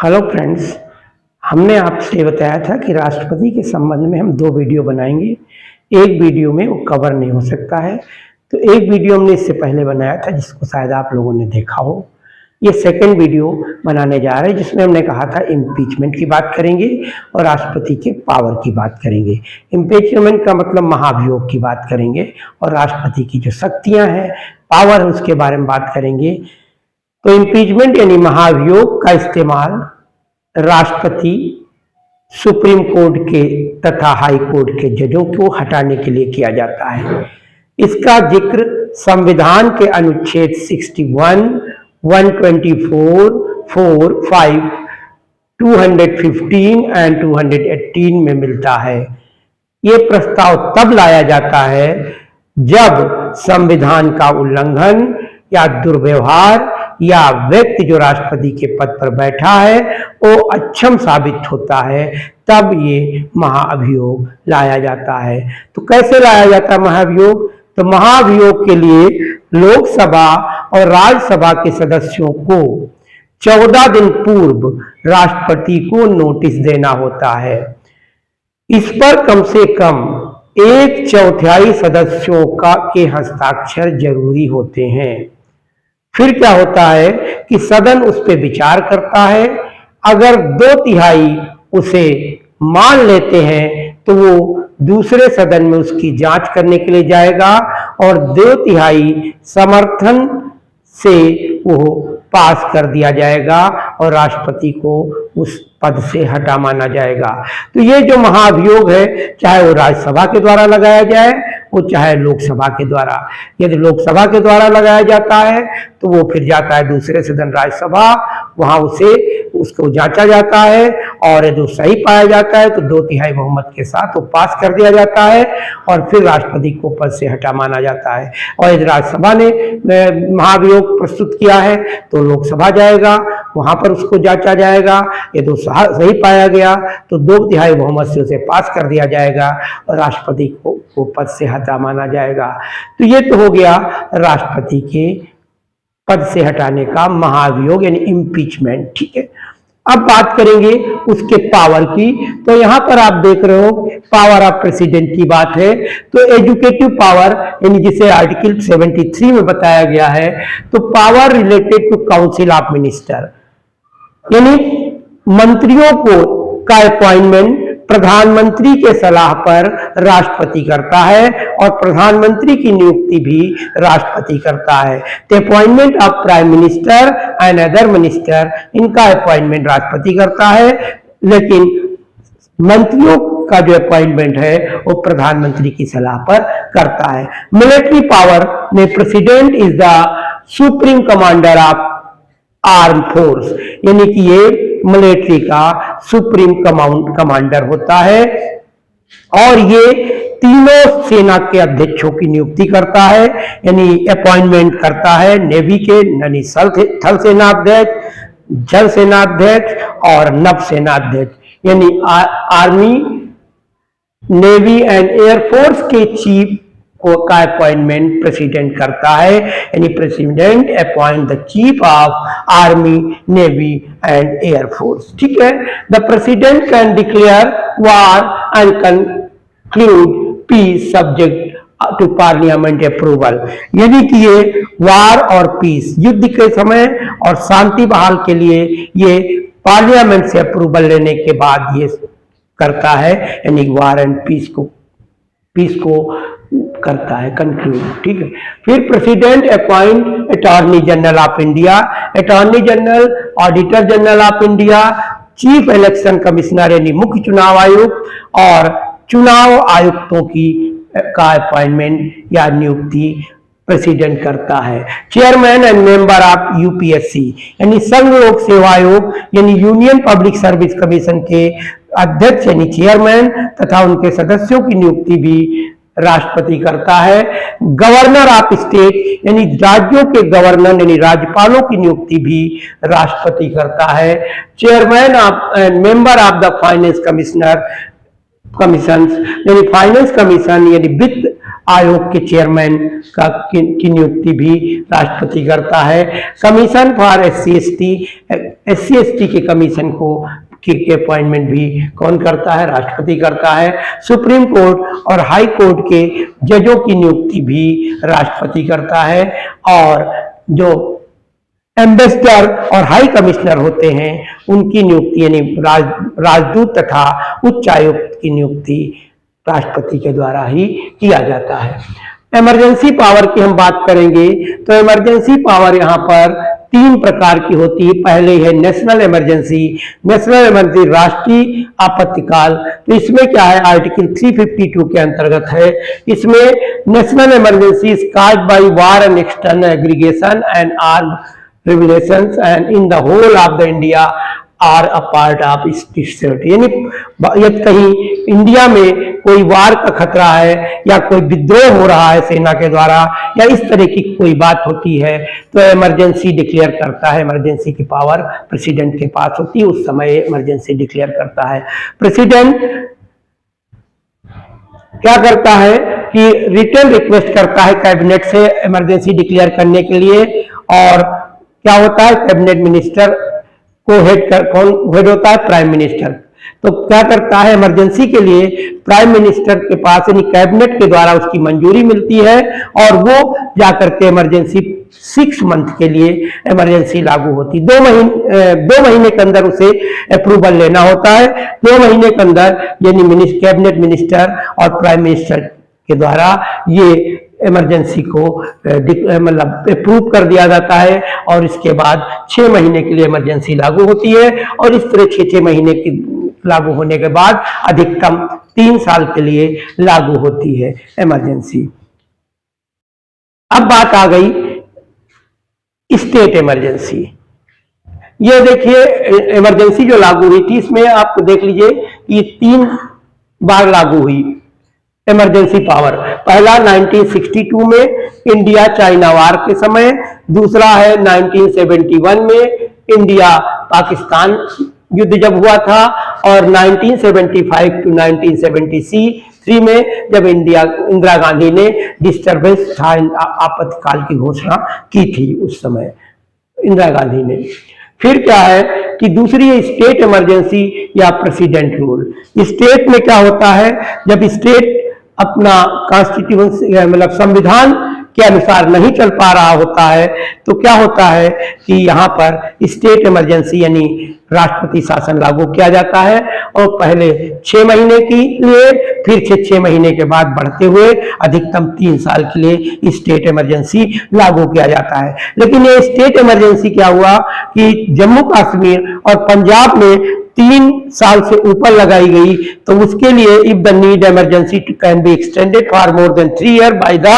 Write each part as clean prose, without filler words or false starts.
Hello friends, हमने आपसे बताया था कि राष्ट्रपति के संबंध में हम 2 वीडियो बनाएंगे। एक वीडियो में वो कवर नहीं हो सकता है, तो एक वीडियो हमने इससे पहले बनाया था जिसको शायद आप लोगों ने देखा हो। ये सेकंड वीडियो बनाने जा रहे हैं जिसमें हमने कहा था इम्पीचमेंट की बात करेंगे और राष्ट्रपति के पावर की बात करेंगे। इम्पीचमेंट का मतलब महाभियोग की बात करेंगे और राष्ट्रपति की जो शक्तियां हैं, पावर है, उसके बारे में बात करेंगे। तो इम्पीचमेंट यानी महाभियोग का इस्तेमाल राष्ट्रपति, सुप्रीम कोर्ट के तथा हाई कोर्ट के जजों को हटाने के लिए किया जाता है। इसका जिक्र संविधान के अनुच्छेद 61, 124, 4, 5, 215 एंड 218 में मिलता है। ये प्रस्ताव तब लाया जाता है जब संविधान का उल्लंघन या दुर्व्यवहार या व्यक्ति जो राष्ट्रपति के पद पर बैठा है वो अक्षम साबित होता है, तब ये महाभियोग लाया जाता है। तो कैसे लाया जाता है महाभियोग? तो महाभियोग के लिए लोकसभा और राज्यसभा के सदस्यों को 14 दिन पूर्व राष्ट्रपति को नोटिस देना होता है। इस पर कम से कम 1/4 सदस्यों के हस्ताक्षर जरूरी होते हैं। फिर क्या होता है कि सदन उस पर विचार करता है। अगर 2/3 उसे मान लेते हैं तो वो दूसरे सदन में उसकी जांच करने के लिए जाएगा और 2/3 समर्थन से वो पास कर दिया जाएगा और राष्ट्रपति को उस पद से हटा माना जाएगा। तो ये जो महाभियोग है, चाहे वो राज्यसभा के द्वारा लगाया जाए वो चाहे लोकसभा के द्वारा। यदि लोकसभा के द्वारा लगाया जाता है तो वो फिर जाता है दूसरे सदन राज्यसभा, वहां उसको जांचा जाता है और यदि सही पाया जाता है तो 2/3 बहुमत के साथ वो पास कर दिया जाता है और फिर राष्ट्रपति को पद से हटा माना जाता है। और यदि राज्यसभा ने महाभियोग प्रस्तुत किया है तो लोकसभा जाएगा, वहां पर उसको जांचा जाएगा। यदि सही पाया गया तो 2/3 बहुमत से उसे पास कर दिया जाएगा और राष्ट्रपति को पद से हटा माना जाएगा। तो ये तो हो गया राष्ट्रपति के पद से हटाने का महाभियोग यानी इम्पीचमेंट। ठीक है, अब बात करेंगे उसके पावर की। तो यहां पर आप देख रहे हो पावर ऑफ प्रेसिडेंट की बात है। तो एजुकेटिव पावर यानी जिसे आर्टिकल 73 में बताया गया है, तो power related to council of minister यानी मंत्रियों का अपॉइंटमेंट प्रधानमंत्री के सलाह पर राष्ट्रपति करता है और प्रधानमंत्री की नियुक्ति भी राष्ट्रपति करता है। The appointment of prime minister and other minister, इनका अपॉइंटमेंट राष्ट्रपति करता है, लेकिन मंत्रियों का जो अपॉइंटमेंट है वो प्रधानमंत्री की सलाह पर करता है। मिलिट्री पावर में president is the supreme commander of arm force यानी कि ये मिलिट्री का सुप्रीम कमांडर होता है और ये तीनों सेना के अध्यक्षों की नियुक्ति करता है यानी अपॉइंटमेंट करता है। नेवी के यानी थल सेनाध्यक्ष, जल सेनाध्यक्ष और नभ सेनाध्यक्ष यानी आर्मी, नेवी एंड एयरफोर्स के चीफ का अपॉइंटमेंट प्रेसिडेंट करता है यानी president appoint the chief of army, navy and air force. ठीक है, the president can declare war and conclude peace subject to parliament approval यानी कि ये वार और पीस, युद्ध के समय और शांति बहाल के लिए ये पार्लियामेंट से अप्रूवल लेने के बाद ये करता है यानी वार एंड पीस को करता है, कंक्लूड। ठीक है, फिर president appoint attorney general of India, attorney general, auditor general of India, chief election commissioner यानी मुख्य चुनाव आयुक्त और चुनाव आयुक्तों का अपॉइंटमेंट या नियुक्ति प्रेसिडेंट करता है। Chairman and member of UPSC यानी संघ लोक सेवा आयोग यानी यूनियन पब्लिक सर्विस कमीशन के अध्यक्ष यानी चेयरमैन तथा उनके सदस्यों की नियुक्ति भी राष्ट्रपति करता है। गवर्नर ऑफ स्टेट यानी राज्यों के गवर्नर यानी राज्यपालों की नियुक्ति भी राष्ट्रपति करता है। Chairman of and member of the finance commission यानी फाइनेंस कमीशन यानी वित्त आयोग के चेयरमैन की नियुक्ति भी राष्ट्रपति करता है। कमीशन फॉर SC/ST के कमीशन की अपॉइंटमेंट भी कौन करता है? राष्ट्रपति करता है। सुप्रीम कोर्ट और हाई कोर्ट के जजों की नियुक्ति भी राष्ट्रपति करता है। और जो एम्बेसडर और हाई कमिश्नर होते हैं उनकी नियुक्ति यानी राजदूत तथा उच्चायुक्त की नियुक्ति राष्ट्रपति के द्वारा ही किया जाता है। इमरजेंसी पावर की हम बात करेंगे तो इमरजेंसी पावर यहाँ पर 3 प्रकार की होती है। पहले है नेशनल इमरजेंसी। नेशनल इमरजेंसी राष्ट्रीय आपातकाल, तो इसमें क्या है? आर्टिकल 352 के अंतर्गत है। इसमें national emergency is caused by war and external aggregation and arm rebellions and in the whole of the India are a part of state. यानी यदि कहीं इंडिया में कोई वार का खतरा है या कोई विद्रोह हो रहा है सेना के द्वारा या इस तरह की कोई बात होती है तो इमरजेंसी डिक्लेयर करता है। इमरजेंसी की पावर प्रेसिडेंट के पास होती है, उस समय इमरजेंसी डिक्लेयर करता है। प्रेसिडेंट क्या करता है कि रिटर्न रिक्वेस्ट करता है कैबिनेट से इमरजेंसी डिक्लेयर करने के लिए। और क्या होता है? कैबिनेट मिनिस्टर को कौन हेड होता है? Prime minister. तो क्या करता है? इमरजेंसी के लिए प्राइम मिनिस्टर के पास यानी कैबिनेट के द्वारा उसकी मंजूरी मिलती है और वो जाकर के इमरजेंसी 6 मंथ के लिए इमरजेंसी लागू होती है। 2 महीने के अंदर उसे अप्रूवल लेना होता है। 2 महीने के अंदर यानी कैबिनेट मिनिस्टर और प्राइम मिनिस्टर के द्वारा ये इमरजेंसी को मतलब अप्रूव कर दिया जाता है और इसके बाद 6 महीने के लिए इमरजेंसी लागू होती है। और इस तरह 6 महीने की लागू होने के बाद अधिकतम 3 साल के लिए लागू होती है इमरजेंसी। अब बात आ गई स्टेट इमरजेंसी। ये देखिए इमरजेंसी जो लागू हुई थी इसमें आप देख लीजिए कि 3 बार लागू हुई इमरजेंसी पावर। पहला 1962 में इंडिया चाइना वार के समय, दूसरा है 1971 में इंडिया पाकिस्तान युद्ध जब हुआ था और 1975 टू 1973 में जब इंदिरा गांधी ने डिस्टर्बेंस था आपातकाल की घोषणा की थी उस समय इंदिरा गांधी ने। फिर क्या है कि दूसरी है स्टेट इमरजेंसी या प्रेसिडेंट रूल। स्टेट में क्या होता है? जब स्टेट अपना कॉन्स्टिट्यूशन मतलब संविधान के अनुसार नहीं चल पा रहा होता है तो क्या होता है कि यहाँ पर स्टेट इमरजेंसी यानी राष्ट्रपति शासन लागू किया जाता है और पहले 6 महीने के लिए फिर 6 महीने के बाद बढ़ते हुए अधिकतम 3 साल के लिए स्टेट इमरजेंसी लागू किया जाता है। लेकिन ये स्टेट इमरजेंसी क्या हुआ कि जम्मू कश्मीर और पंजाब में 3 साल से ऊपर लगाई गई तो उसके लिए if the need emergency can be extended for more than 3 year by the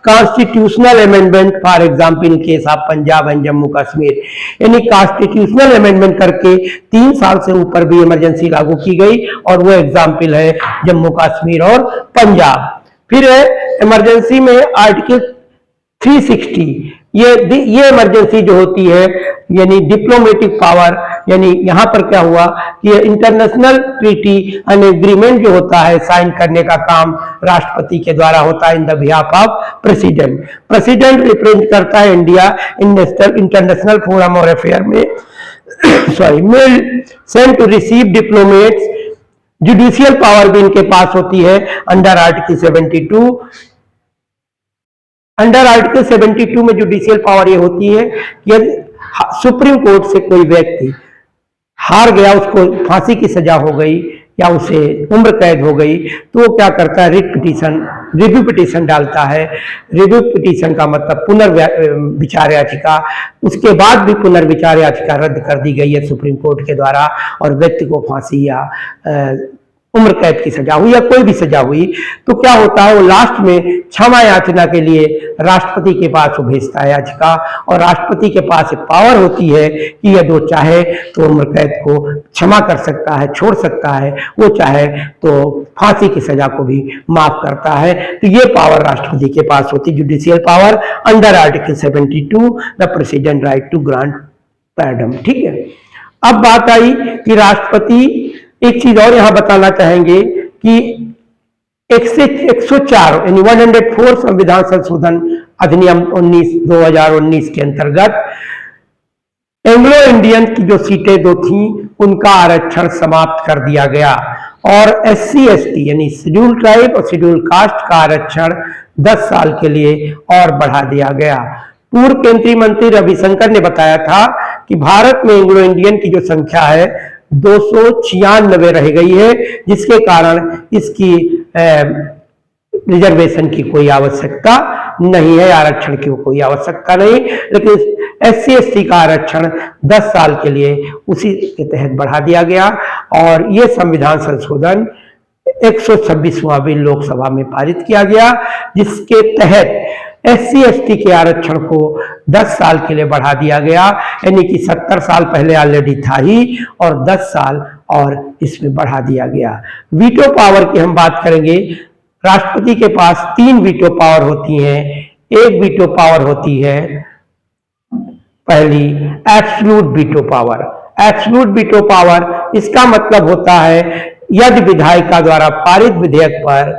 constitutional amendment for example in case of Punjab and Jammu Kashmir. यानी कॉन्स्टिट्यूशनल अमेंडमेंट करके 3 साल से ऊपर भी इमरजेंसी लागू की गई और वो एग्जांपल है जम्मू कश्मीर और पंजाब। फिर है इमरजेंसी में आर्टिकल 360। ये इमरजेंसी जो होती है यानी डिप्लोमेटिक पावर, यानी यहाँ पर क्या हुआ कि इंटरनेशनल ट्रीटी एंड एग्रीमेंट जो होता है साइन करने का काम राष्ट्रपति के द्वारा होता है in the behalf of president. President represent करता है इंडिया इंटरनेशनल फोरम और अफेयर में mail send to receive diplomats. Judicial power भी इनके पास होती है अंडर आर्टिकल 72। अंडर आर्टिकल 72 में जुडिशियल पावर ये होती है कि यदि सुप्रीम कोर्ट से कोई व्यक्ति हार गया, उसको फांसी की सजा हो गई या उसे उम्र कैद हो गई तो वो क्या करता है? रिव्यू पिटीशन डालता है। रिव्यू पिटीशन का मतलब पुनर्विचार याचिका। उसके बाद भी पुनर्विचार याचिका रद्द कर दी गई है सुप्रीम कोर्ट के द्वारा और व्यक्ति को फांसी या उम्र कैद की सजा हुई या कोई भी सजा हुई तो क्या होता है? वो लास्ट में क्षमा याचना के लिए राष्ट्रपति के पास वो भेजता है याचिका और राष्ट्रपति के पास एक पावर होती है कि यदि वो चाहे तो उम्र कैद को क्षमा कर सकता है, छोड़ सकता है, वो चाहे तो फांसी की सजा को भी माफ करता है। तो ये पावर राष्ट्रपति के पास होती है, judicial power under article 72 the president right to grant pardon. ठीक है, अब बात आई कि राष्ट्रपति एक चीज और यहां बताना चाहेंगे कि 104 यानी 104 संविधान संशोधन अधिनियम 2019 के अंतर्गत एंग्लो इंडियन की जो सीटें दो थी उनका आरक्षण समाप्त कर दिया गया और SC ST यानी शेड्यूल ट्राइब और शेड्यूल कास्ट का आरक्षण 10 साल के लिए और बढ़ा दिया गया। पूर्व केंद्रीय मंत्री रविशंकर ने बताया था कि भारत में एंग्लो इंडियन की जो संख्या है 296 रह गई है, जिसके कारण इसकी रिजर्वेशन की कोई आवश्यकता नहीं है, आरक्षण की कोई आवश्यकता नहीं, लेकिन SC ST का आरक्षण 10 साल के लिए उसी के तहत बढ़ा दिया गया और ये संविधान संशोधन 126वां बिल लोकसभा में पारित किया गया, जिसके तहत SC ST के आरक्षण को 10 साल के लिए बढ़ा दिया गया, यानी कि 70 साल पहले ऑलरेडी था ही और 10 साल और इसमें बढ़ा दिया गया। वीटो पावर की हम बात करेंगे। राष्ट्रपति के पास 3 वीटो पावर होती हैं। एक वीटो पावर होती है पहली absolute veto power. Absolute veto power इसका मतलब होता है यदि विधायिका द्वारा पारित विधेयक पर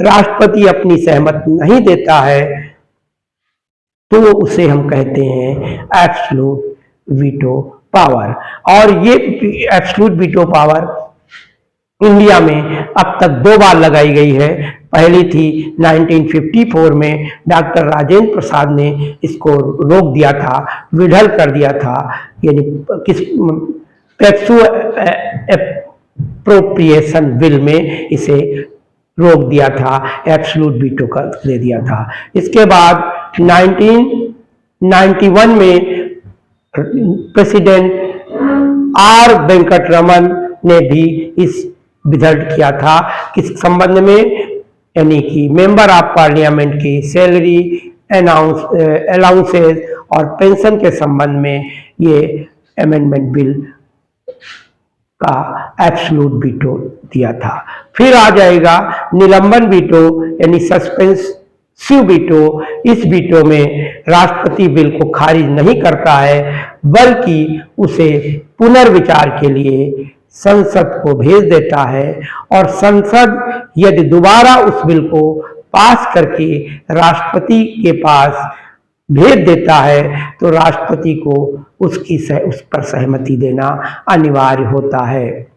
राष्ट्रपति अपनी सहमति नहीं देता है तो उसे हम कहते हैं एब्सोल्यूट वीटो पावर। और ये एब्सोल्यूट वीटो पावर इंडिया में अब तक 2 बार लगाई गई है। पहली थी 1954 में, डॉक्टर राजेंद्र प्रसाद ने इसको रोक दिया था, विढल कर दिया था, यानी किस पेप्सू एप्रोप्रिएशन बिल में इसे रोक दिया था, एब्सोल्यूट वीटो कर दे दिया था। इसके बाद 1991 में प्रेसिडेंट आर वेंकटरमन ने भी इस विधेयक किया था किस संबंध में, यानी कि मेंबर ऑफ पार्लियामेंट की सैलरी अलाउंसेस और पेंशन के संबंध में ये अमेंडमेंट बिल का एब्सोल्यूट वीटो दिया था। फिर आ जाएगा निलंबन वीटो यानी सस्पेंसिव वीटो। इस वीटो में राष्ट्रपति बिल को खारिज नहीं करता है बल्कि उसे पुनर्विचार के लिए संसद को भेज देता है और संसद यदि दोबारा उस बिल को पास करके राष्ट्रपति के पास भेज देता है तो राष्ट्रपति को उस पर सहमति देना अनिवार्य होता है।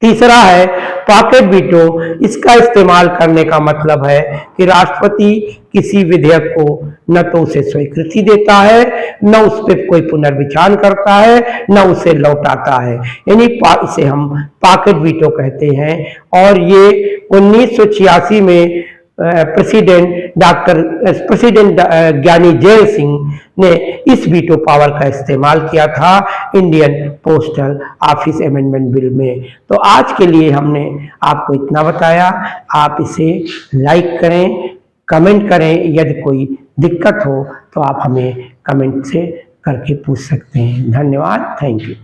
तीसरा है पॉकेट वीटो। इसका इस्तेमाल करने का मतलब है कि राष्ट्रपति किसी विधेयक को न तो उसे स्वीकृति देता है, न उस पर कोई पुनर्विचार करता है, न उसे लौटाता है, यानी इसे हम पॉकेट वीटो कहते हैं। और ये 1986 में प्रेसिडेंट ज्ञानी जैल सिंह ने इस वीटो पावर का इस्तेमाल किया था Indian postal office amendment bill में। तो आज के लिए हमने आपको इतना बताया। आप इसे लाइक करें, कमेंट करें, यदि कोई दिक्कत हो तो आप हमें कमेंट से करके पूछ सकते हैं। धन्यवाद, थैंक यू।